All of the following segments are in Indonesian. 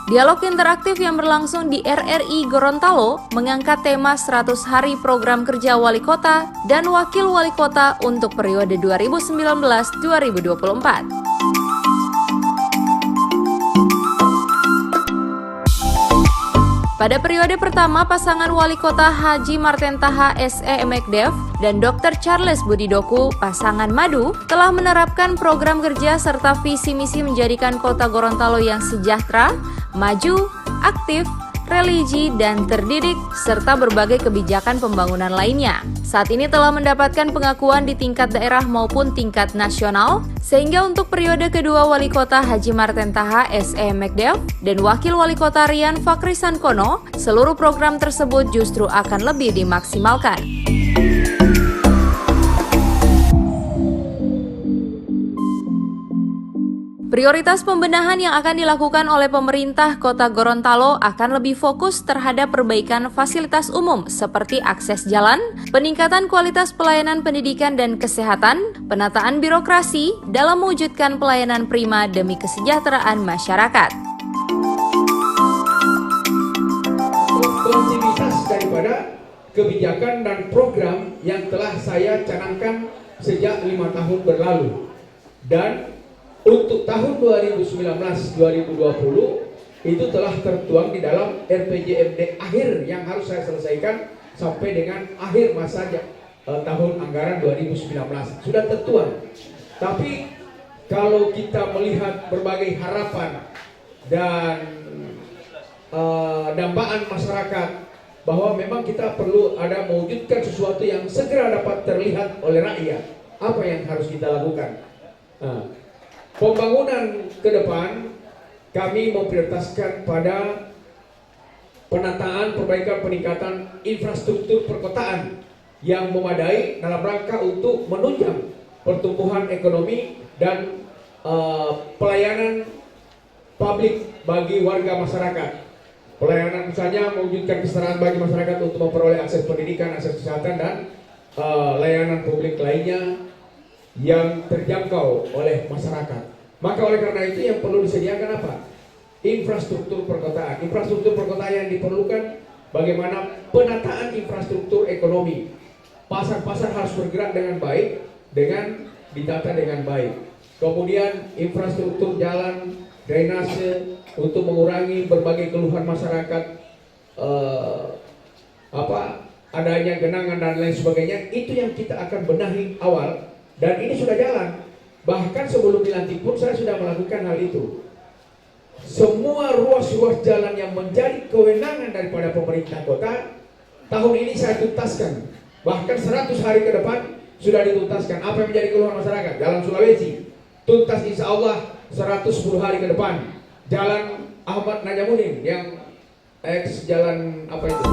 Dialog interaktif yang berlangsung di RRI Gorontalo mengangkat tema 100 hari program kerja wali kota dan wakil wali kota untuk periode 2019-2024. Pada periode pertama, pasangan wali kota Haji Marten Taha SE Mekdev dan Dr. Charles Budidoku, pasangan madu, telah menerapkan program kerja serta visi misi menjadikan kota Gorontalo yang sejahtera, maju, aktif, religi, dan terdidik, serta berbagai kebijakan pembangunan lainnya. Saat ini telah mendapatkan pengakuan di tingkat daerah maupun tingkat nasional, sehingga untuk periode kedua wali kota Haji Marten Taha SE Mekdev dan wakil wali kota Rian Fakri Sankono, seluruh program tersebut justru akan lebih dimaksimalkan. Prioritas pembenahan yang akan dilakukan oleh pemerintah Kota Gorontalo akan lebih fokus terhadap perbaikan fasilitas umum seperti akses jalan, peningkatan kualitas pelayanan pendidikan dan kesehatan, penataan birokrasi dalam mewujudkan pelayanan prima demi kesejahteraan masyarakat. Kontinuitas daripada kebijakan dan program yang telah saya canangkan sejak 5 tahun berlalu, dan untuk tahun 2019-2020 itu telah tertuang di dalam RPJMD akhir yang harus saya selesaikan sampai dengan akhir masa tahun anggaran 2019. Sudah tertuang. Tapi kalau kita melihat berbagai harapan dan dambaan masyarakat bahwa memang kita perlu ada mewujudkan sesuatu yang segera dapat terlihat oleh rakyat, apa yang harus kita lakukan? Pembangunan ke depan kami memprioritaskan pada penataan, perbaikan, peningkatan infrastruktur perkotaan yang memadai dalam rangka untuk menunjang pertumbuhan ekonomi dan pelayanan publik bagi warga masyarakat. Pelayanan misalnya mewujudkan kesetaraan bagi masyarakat untuk memperoleh akses pendidikan, akses kesehatan, dan layanan publik lainnya yang terjangkau oleh masyarakat. Maka oleh karena itu yang perlu disediakan apa? Infrastruktur perkotaan. Infrastruktur perkotaan yang diperlukan bagaimana penataan infrastruktur ekonomi. Pasar-pasar harus bergerak dengan baik, dengan ditata dengan baik. Kemudian infrastruktur jalan, drainase untuk mengurangi berbagai keluhan masyarakat, adanya genangan dan lain sebagainya. Itu yang kita akan benahi awal. Dan ini sudah jalan. Bahkan sebelum dilantik pun saya sudah melakukan hal itu. Semua ruas-ruas jalan yang menjadi kewenangan daripada pemerintah kota, tahun ini saya tuntaskan. Bahkan 100 hari ke depan sudah dituntaskan. Apa yang menjadi keluhan masyarakat? Jalan Sulawesi, tuntas insya Allah 110 hari ke depan. Jalan Ahmad Najamuddin yang jalan apa itu?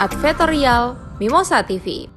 Advertorial Mimosa TV.